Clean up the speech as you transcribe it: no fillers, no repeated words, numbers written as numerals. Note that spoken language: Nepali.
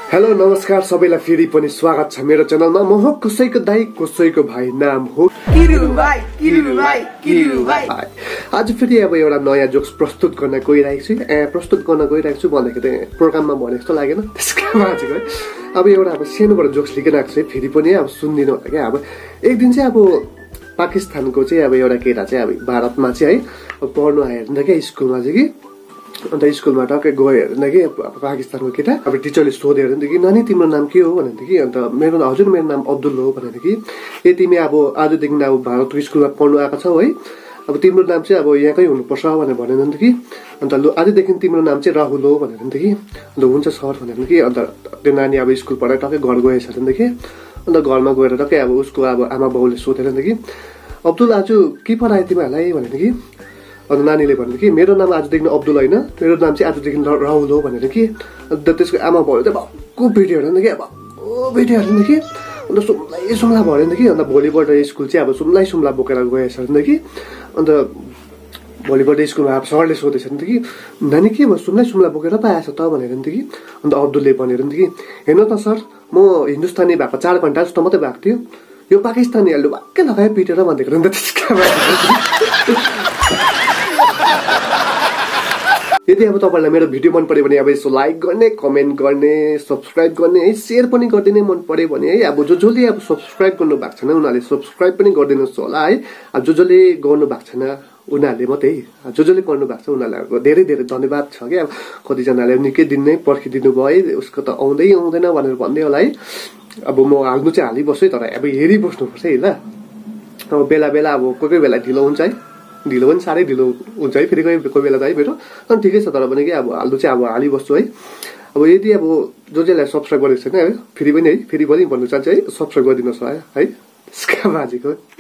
हेलो नमस्कार सबैलाई फेरि पनि स्वागत छ मेरो च्यानलमा। म हो कसैको दाइ कसैको भाइ, नाम हो किरु भाइ। आज फेरि अब एउटा नयाँ जोक्स प्रस्तुत गर्न गइरहेको छु भन्दाखेरि प्रोग्राममा भने जस्तो लागेन, त्यसको बाँचेको है। अब एउटा सानोबाट जोक्स लिइरहेको छु फेरि पनि अब सुनिदिनु होला क्या। अब एक दिन चाहिँ अब पाकिस्तानको चाहिँ अब एउटा केटा चाहिँ अब भारतमा चाहिँ है पढ्नु आयो हेर्नु क्या स्कुलमा चाहिँ कि। अन्त स्कुलमा टक्कै गयो हेर्नु कि पाकिस्तानको केटा। अब टिचरले सोध्यो हेर्नु कि नानी तिम्रो नाम के हो भनेको कि। अन्त मेरो नाम अब्दुल हो भनेको कि। ए तिमी अब आजदेखि अब भारतको स्कुलमा पढ्नु आएको छौ है, अब तिम्रो नाम चाहिँ अब यहाँकै हुनुपर्छ भनेर भनेन नि त कि। अन्त लु आजदेखि तिम्रो नाम चाहिँ राहुल हो भनेर नि त कि। अन्त हुन्छ सर भनेर कि। अन्त त्यो नानी अब स्कुल पढाइ टक्कै घर गएछ अरे नि त कि। अन्त घरमा गएर टक्कै अब उसको अब आमा बाउले सोधेर नि त कि अब्दुल आज के पढायो तिमीहरूलाई भनेर कि। अन्त नानीले भन्यो कि मेरो नाम आजदेखि अब्दुल होइन, मेरो नाम चाहिँ आजदेखि राहुल हो भनेर कि। अन्त त्यसको आमा बाउले चाहिँ भक्कु भेट्यो अरे नि कि, भक्कु भेट्यो अरे नि कि। अन्त सुम्ला भयो नि त कि। अन्त भोलिपल्ट स्कुल चाहिँ अब सुम्ला बोकेर गएछ अरे नि त कि। अन्त भोलिपल्ट स्कुलमा अब सरले सोधेछ नि त कि नानी के भयो सुम्ला बोकेर पो आएछ त भनेर नि त कि। अन्त अब्दुलले भनेर नि त कि हेर्नु त सर, म हिन्दुस्तानी भएको 4 घन्टा जस्तो मात्रै भएको थियो, यो पाकिस्तानीहरूले वाक्कै लगायो पिटेर भनेको नि त। यदि अब तपाईँलाई मेरो भिडियो मन पर्यो भने अब यसो लाइक गर्ने, कमेन्ट गर्ने, सब्सक्राइब गर्ने है, सेयर पनि गरिदिने मन पर्यो भने है। अब जसले अब सब्सक्राइब गर्नु भएको छैन उनीहरूले सब्सक्राइब पनि गरिदिनुहोस् होला है। अब जसले गर्नु भएको छैन उनीहरूले मात्रै, जसले गर्नु भएको छ उनीहरूलाई धेरै धेरै धन्यवाद छ क्या। अब कतिजनाले निकै दिन नै पर्खिदिनु भयो है, उसको त आउँदैन भनेर भन्दै होला है। अब म हाल्नु चाहिँ हालिबस्छु है, तर अब हेरिबस्नुपर्छ है ल। अब बेला अब कोही बेला ढिलो हुन्छ है, ढिलो पनि साह्रै ढिलो हुन्छ है फेरि कोही बेला त है मेरो। अनि ठिकै छ, तर पनि कि अब हाल्नु चाहिँ अब हालिबस्छु है। अब यदि अब जसलाई सब्सक्राइब गरेको छैन है फेरि पनि भन्नु चाहन्छु है, सब्सक्राइब गरिदिनुहोस् है त्यसका बाजेको।